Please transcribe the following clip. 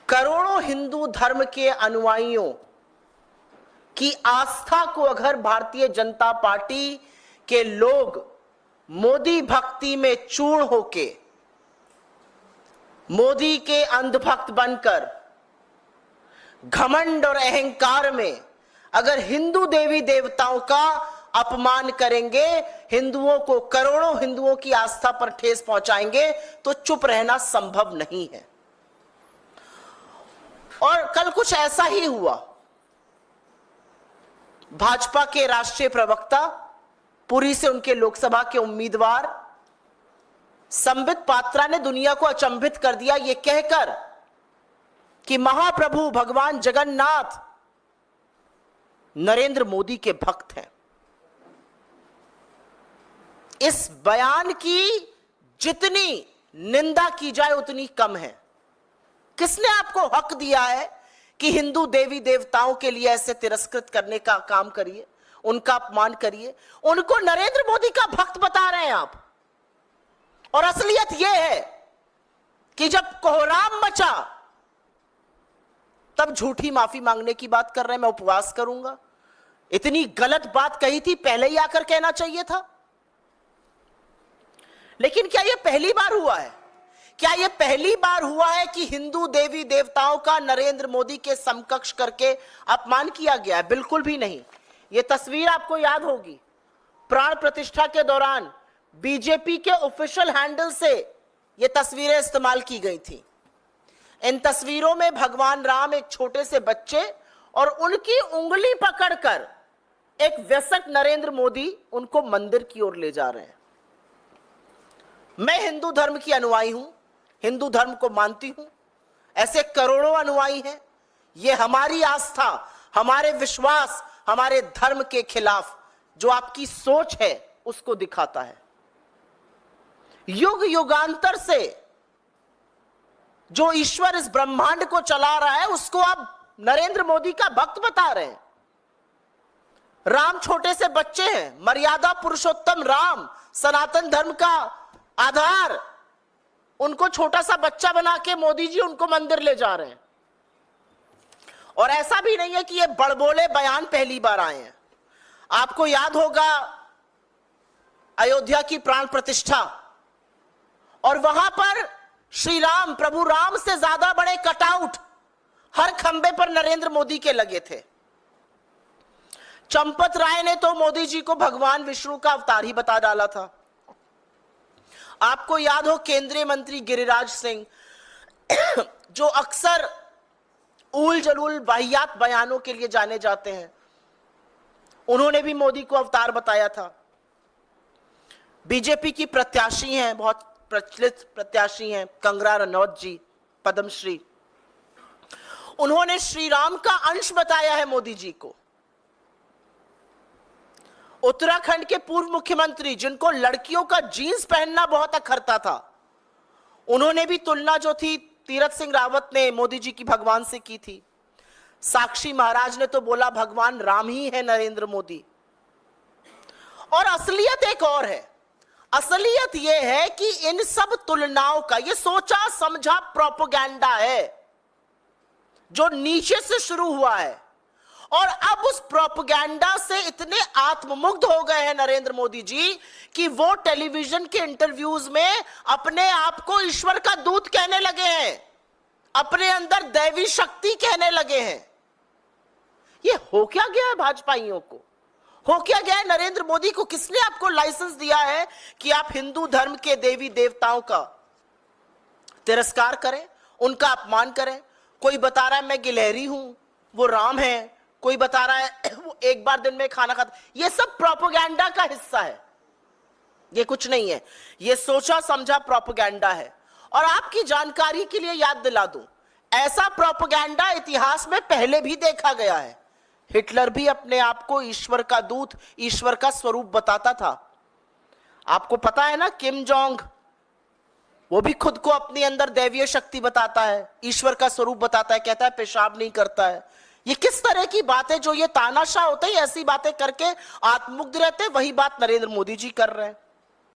करोड़ों हिंदू धर्म के अनुयायियों की आस्था को अगर भारतीय जनता पार्टी के लोग मोदी भक्ति में चूर्ण होके, मोदी के अंधभक्त बनकर, घमंड और अहंकार में अगर हिंदू देवी देवताओं का अपमान करेंगे, हिंदुओं को, करोड़ों हिंदुओं की आस्था पर ठेस पहुंचाएंगे, तो चुप रहना संभव नहीं है। और कल कुछ ऐसा ही हुआ। भाजपा के राष्ट्रीय प्रवक्ता, पुरी से उनके लोकसभा के उम्मीदवार संबित पात्रा ने दुनिया को अचंभित कर दिया ये कहकर कि महाप्रभु भगवान जगन्नाथ नरेंद्र मोदी के भक्त हैं। इस बयान की जितनी निंदा की जाए उतनी कम है। किसने आपको हक दिया है कि हिंदू देवी देवताओं के लिए ऐसे तिरस्कृत करने का काम करिए, उनका अपमान करिए? उनको नरेंद्र मोदी का भक्त बता रहे हैं आप। और असलियत यह है कि जब कोहराम मचा तब झूठी माफी मांगने की बात कर रहे हैं, मैं उपवास करूंगा। इतनी गलत बात कही थी, पहले ही आकर कहना चाहिए था। लेकिन क्या यह पहली बार हुआ है? क्या यह पहली बार हुआ है कि हिंदू देवी देवताओं का नरेंद्र मोदी के समकक्ष करके अपमान किया गया है? बिल्कुल भी नहीं। यह तस्वीर आपको याद होगी, प्राण प्रतिष्ठा के दौरान बीजेपी के ऑफिशियल हैंडल से यह तस्वीरें इस्तेमाल की गई थी। इन तस्वीरों में भगवान राम एक छोटे से बच्चे और उनकी उंगली पकड़कर एक वयस्क नरेंद्र मोदी उनको मंदिर की ओर ले जा रहे हैं। मैं हिंदू धर्म की अनुयायी हूं, हिंदू धर्म को मानती हूं, ऐसे करोड़ों अनुयायी हैं। यह हमारी आस्था, हमारे विश्वास, हमारे धर्म के खिलाफ जो आपकी सोच है उसको दिखाता है। युग युगांतर से जो ईश्वर इस ब्रह्मांड को चला रहा है उसको आप नरेंद्र मोदी का भक्त बता रहे हैं। राम छोटे से बच्चे हैं, मर्यादा पुरुषोत्तम राम सनातन धर्म का आधार, उनको छोटा सा बच्चा बना के मोदी जी उनको मंदिर ले जा रहे हैं। और ऐसा भी नहीं है कि ये बड़बोले बयान पहली बार आए हैं। आपको याद होगा अयोध्या की प्राण प्रतिष्ठा, और वहां पर श्री राम, प्रभु राम से ज्यादा बड़े कटआउट हर खंबे पर नरेंद्र मोदी के लगे थे। चंपत राय ने तो मोदी जी को भगवान विष्णु का अवतार ही बता डाला था। आपको याद हो केंद्रीय मंत्री गिरिराज सिंह जो अक्सर उल जलूल वाहियात बयानों के लिए जाने जाते हैं, उन्होंने भी मोदी को अवतार बताया था। बीजेपी की प्रत्याशी हैं, बहुत प्रचलित प्रत्याशी हैं कंगना रनौत जी, पद्मश्री, उन्होंने श्री राम का अंश बताया है मोदी जी को। उत्तराखंड के पूर्व मुख्यमंत्री जिनको लड़कियों का जीन्स पहनना बहुत अखरता था, उन्होंने भी तुलना जो थी तीरथ सिंह रावत ने मोदी जी की भगवान से की थी। साक्षी महाराज ने तो बोला भगवान राम ही है नरेंद्र मोदी। और असलियत एक और है। असलियत यह है कि इन सब तुलनाओं का ये सोचा समझा प्रोपेगेंडा है जो नीचे से शुरू हुआ है, और अब उस प्रोपेगेंडा से इतने आत्ममुग्ध हो गए हैं नरेंद्र मोदी जी कि वो टेलीविजन के इंटरव्यूज में अपने आप को ईश्वर का दूत कहने लगे हैं, अपने अंदर दैवी शक्ति कहने लगे हैं। ये हो क्या गया है भाजपाइयों को? हो क्या गया है नरेंद्र मोदी को? किसने आपको लाइसेंस दिया है कि आप हिंदू धर्म के देवी देवताओं का तिरस्कार करें, उनका अपमान करें? कोई बता रहा है मैं गिलहरी हूं, वो राम है। कोई बता रहा है वो एक बार दिन में खाना खाता। ये सब प्रोपेगेंडा का हिस्सा है, ये कुछ नहीं है, ये सोचा समझा प्रोपेगेंडा है। और आपकी जानकारी के लिए याद दिला दूं, ऐसा प्रोपेगेंडा इतिहास में पहले भी देखा गया है। हिटलर भी अपने आप को ईश्वर का दूत, ईश्वर का स्वरूप बताता था। आपको पता है ना, किम जोंग, वो भी खुद को अपने अंदर दैवीय शक्ति बताता है, ईश्वर का स्वरूप बताता है, कहता है पेशाब नहीं करता है। ये किस तरह की बातें, जो ये तानाशाह होते हैं ऐसी बातें करके आत्ममुग्ध रहते हैं, वही बात नरेंद्र मोदी जी कर रहे हैं।